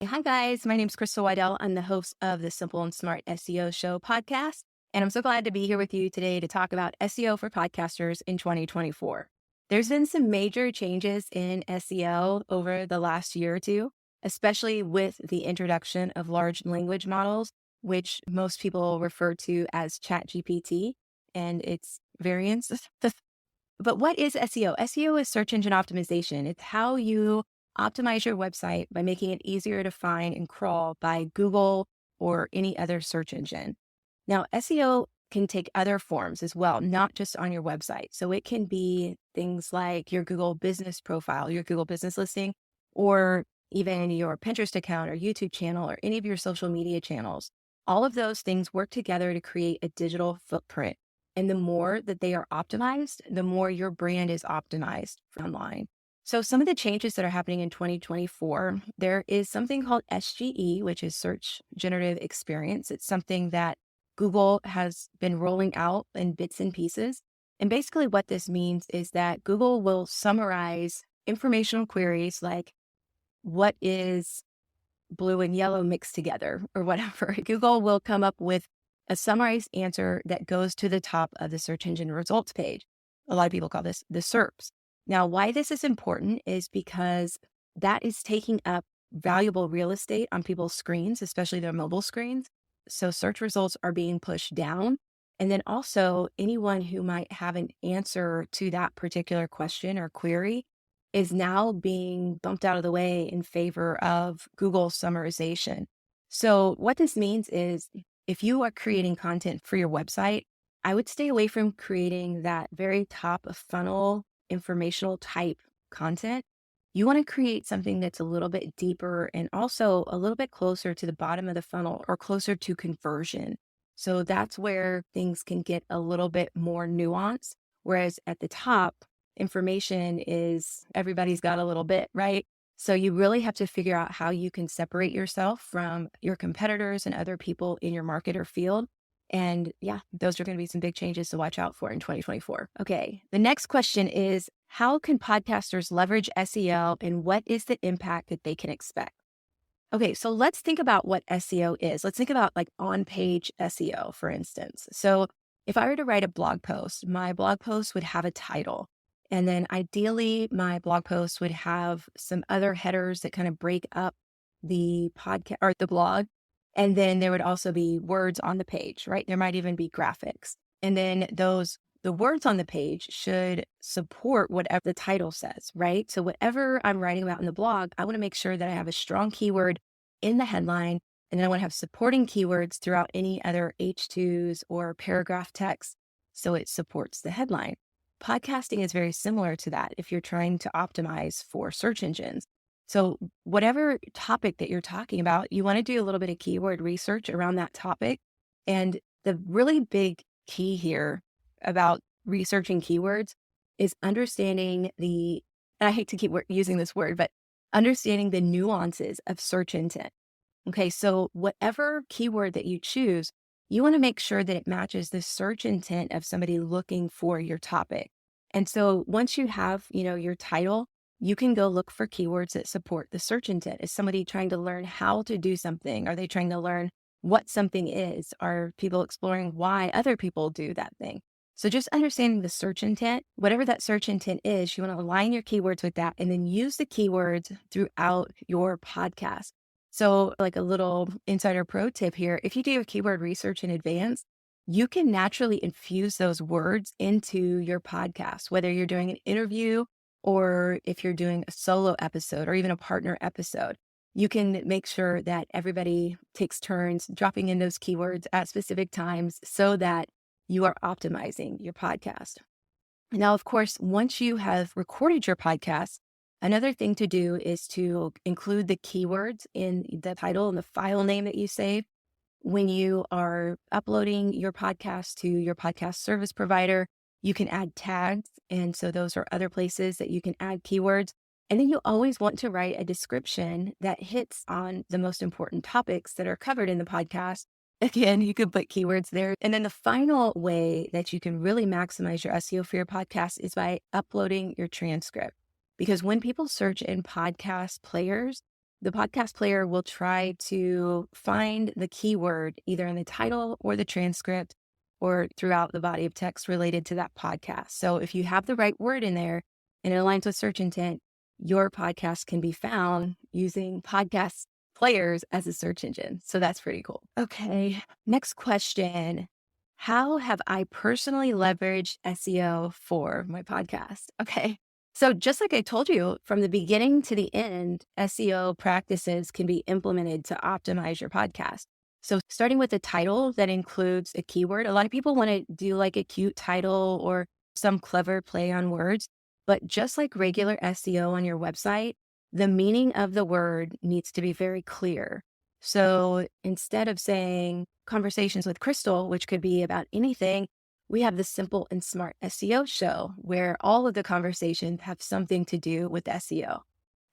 Hi, guys. My name is Crystal Waddell. I'm the host of the Simple and Smart SEO Show podcast. And I'm so glad to be here with you today to talk about SEO for podcasters in 2024. There's been some major changes in SEO over the last year or two, especially with the introduction of large language models, which most people refer to as ChatGPT and its variants. But what is SEO? SEO is search engine optimization. It's how you optimize your website by making it easier to find and crawl by Google or any other search engine. Now, SEO can take other forms as well, not just on your website. So it can be things like your Google business profile, your Google business listing, or even your Pinterest account or YouTube channel or any of your social media channels. All of those things work together to create a digital footprint. And the more that they are optimized, the more your brand is optimized for online. So some of the changes that are happening in 2024, there is something called SGE, which is Search Generative Experience. It's something that Google has been rolling out in bits and pieces. And basically what this means is that Google will summarize informational queries like what is blue and yellow mixed together or whatever. Google will come up with a summarized answer that goes to the top of the search engine results page. A lot of people call this the SERPs. Now, why this is important is because that is taking up valuable real estate on people's screens, especially their mobile screens. So search results are being pushed down. And then also anyone who might have an answer to that particular question or query is now being bumped out of the way in favor of Google summarization. So what this means is if you are creating content for your website, I would stay away from creating that very top of funnel informational type content. You want to create something that's a little bit deeper and also a little bit closer to the bottom of the funnel or closer to conversion. So that's where things can get a little bit more nuanced. Whereas at the top, information is everybody's got a little bit, right? So you really have to figure out how you can separate yourself from your competitors and other people in your market or field. And yeah, those are going to be some big changes to watch out for in 2024. Okay, the next question is, how can podcasters leverage SEO and what is the impact that they can expect? Okay, so let's think about what SEO is. Let's think about like on-page SEO, for instance. So if I were to write a blog post, my blog post would have a title. And then ideally, my blog post would have some other headers that kind of break up the podcast or the blog. And then there would also be words on the page, right? There might even be graphics. And then the words on the page should support whatever the title says, right? So whatever I'm writing about in the blog, I want to make sure that I have a strong keyword in the headline. And then I want to have supporting keywords throughout any other H2s or paragraph text so it supports the headline. Podcasting is very similar to that if you're trying to optimize for search engines. So whatever topic that you're talking about, you want to do a little bit of keyword research around that topic. And the really big key here about researching keywords is understanding and I hate to keep using this word, but understanding the nuances of search intent. Okay, so whatever keyword that you choose, you want to make sure that it matches the search intent of somebody looking for your topic. And so once you have, your title, you can go look for keywords that support the search intent. Is somebody trying to learn how to do something? Are they trying to learn what something is? Are people exploring why other people do that thing? So just understanding the search intent, whatever that search intent is, you want to align your keywords with that and then use the keywords throughout your podcast. So like a little insider pro tip here, if you do your keyword research in advance, you can naturally infuse those words into your podcast, whether you're doing an interview or if you're doing a solo episode or even a partner episode. You can make sure that everybody takes turns dropping in those keywords at specific times so that you are optimizing your podcast. Now, of course, once you have recorded your podcast, another thing to do is to include the keywords in the title and the file name that you save. When you are uploading your podcast to your podcast service provider, you can add tags. And so those are other places that you can add keywords. And then you always want to write a description that hits on the most important topics that are covered in the podcast. Again, you could put keywords there. And then the final way that you can really maximize your SEO for your podcast is by uploading your transcript. Because when people search in podcast players, the podcast player will try to find the keyword either in the title or the transcript or throughout the body of text related to that podcast. So if you have the right word in there and it aligns with search intent, your podcast can be found using podcast players as a search engine. So that's pretty cool. Okay, next question. How have I personally leveraged SEO for my podcast? Okay. So just like I told you, from the beginning to the end, SEO practices can be implemented to optimize your podcast. So starting with a title that includes a keyword, a lot of people want to do like a cute title or some clever play on words, but just like regular SEO on your website, the meaning of the word needs to be very clear. So instead of saying conversations with Crystal, which could be about anything, we have the Simple and Smart SEO show where all of the conversations have something to do with SEO.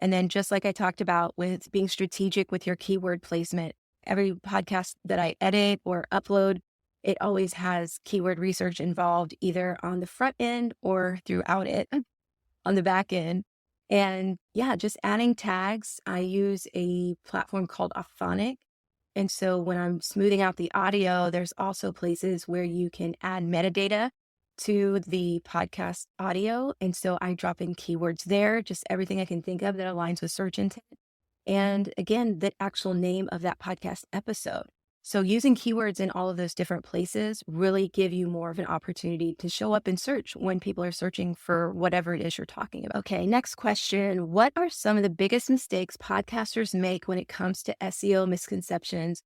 And then just like I talked about with being strategic with your keyword placement, every podcast that I edit or upload, it always has keyword research involved either on the front end or throughout it on the back end. And yeah, just adding tags. I use a platform called Auphonic. And so when I'm smoothing out the audio, there's also places where you can add metadata to the podcast audio. And so I drop in keywords there, just everything I can think of that aligns with search intent. And again, the actual name of that podcast episode. So using keywords in all of those different places really give you more of an opportunity to show up in search when people are searching for whatever it is you're talking about. Okay, next question. What are some of the biggest mistakes podcasters make when it comes to SEO misconceptions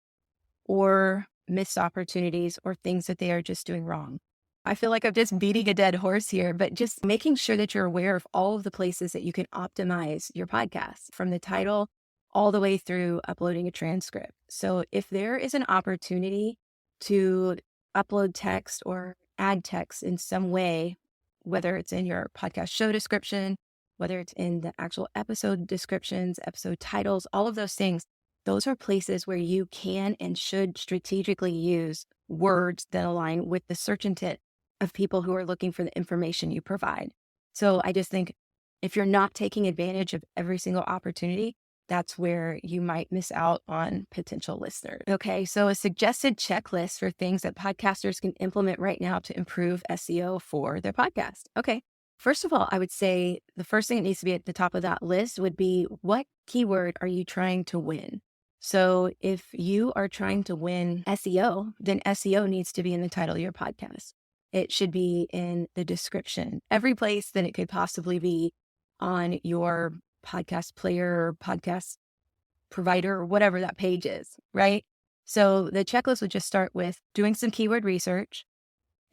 or missed opportunities or things that they are just doing wrong? I feel like I'm just beating a dead horse here, but just making sure that you're aware of all of the places that you can optimize your podcast, from the title all the way through uploading a transcript. So if there is an opportunity to upload text or add text in some way, whether it's in your podcast show description, whether it's in the actual episode descriptions, episode titles, all of those things, those are places where you can and should strategically use words that align with the search intent of people who are looking for the information you provide. So I just think if you're not taking advantage of every single opportunity, that's where you might miss out on potential listeners. Okay, so a suggested checklist for things that podcasters can implement right now to improve SEO for their podcast. Okay, first of all, I would say the first thing that needs to be at the top of that list would be, what keyword are you trying to win? So if you are trying to win SEO, then SEO needs to be in the title of your podcast. It should be in the description, every place that it could possibly be on your podcast player or podcast provider or whatever that page is, right? So the checklist would just start with doing some keyword research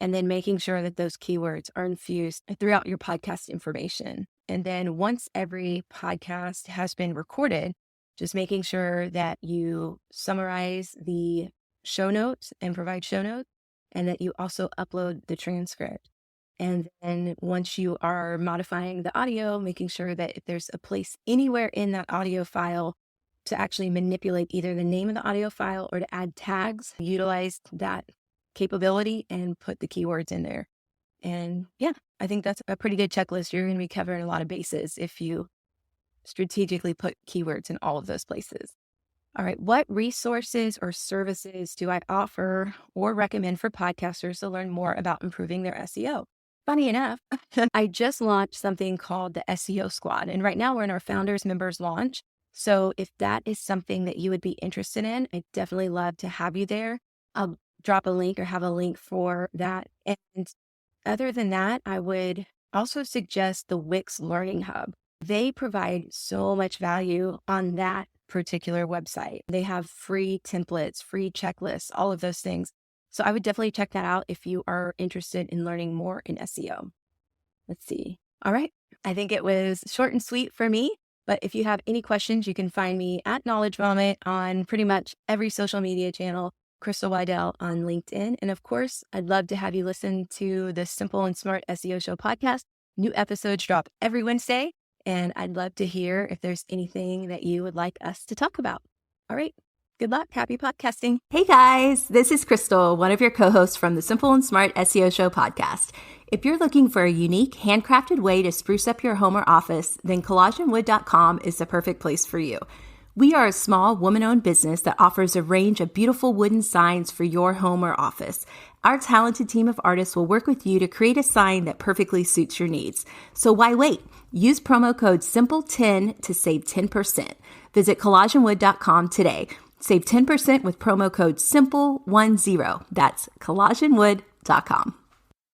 and then making sure that those keywords are infused throughout your podcast information. And then once every podcast has been recorded, just making sure that you summarize the show notes and provide show notes, and that you also upload the transcript. And then once you are modifying the audio, making sure that if there's a place anywhere in that audio file to actually manipulate either the name of the audio file or to add tags, utilize that capability and put the keywords in there. And yeah, I think that's a pretty good checklist. You're going to be covering a lot of bases if you strategically put keywords in all of those places. All right, what resources or services do I offer or recommend for podcasters to learn more about improving their SEO? Funny enough, I just launched something called the SEO Squad, and right now we're in our founders members launch. So if that is something that you would be interested in, I'd definitely love to have you there. I'll drop a link or have a link for that. And other than that, I would also suggest the Wix Learning Hub. They provide so much value on that particular website. They have free templates, free checklists, all of those things. So I would definitely check that out if you are interested in learning more in SEO. Let's see. All right. I think it was short and sweet for me, but if you have any questions, you can find me at Knowledge Vomit on pretty much every social media channel, Crystal Waddell on LinkedIn. And of course, I'd love to have you listen to the Simple and Smart SEO Show podcast. New episodes drop every Wednesday, and I'd love to hear if there's anything that you would like us to talk about. All right. Good luck. Happy podcasting. Hey guys, this is Crystal, one of your co-hosts from the Simple and Smart SEO Show podcast. If you're looking for a unique, handcrafted way to spruce up your home or office, then collagenwood.com is the perfect place for you. We are a small woman-owned business that offers a range of beautiful wooden signs for your home or office. Our talented team of artists will work with you to create a sign that perfectly suits your needs. So why wait? Use promo code SIMPLE10 to save 10%. Visit collagenwood.com today. Save 10% with promo code SIMPLE10. That's collagenwood.com.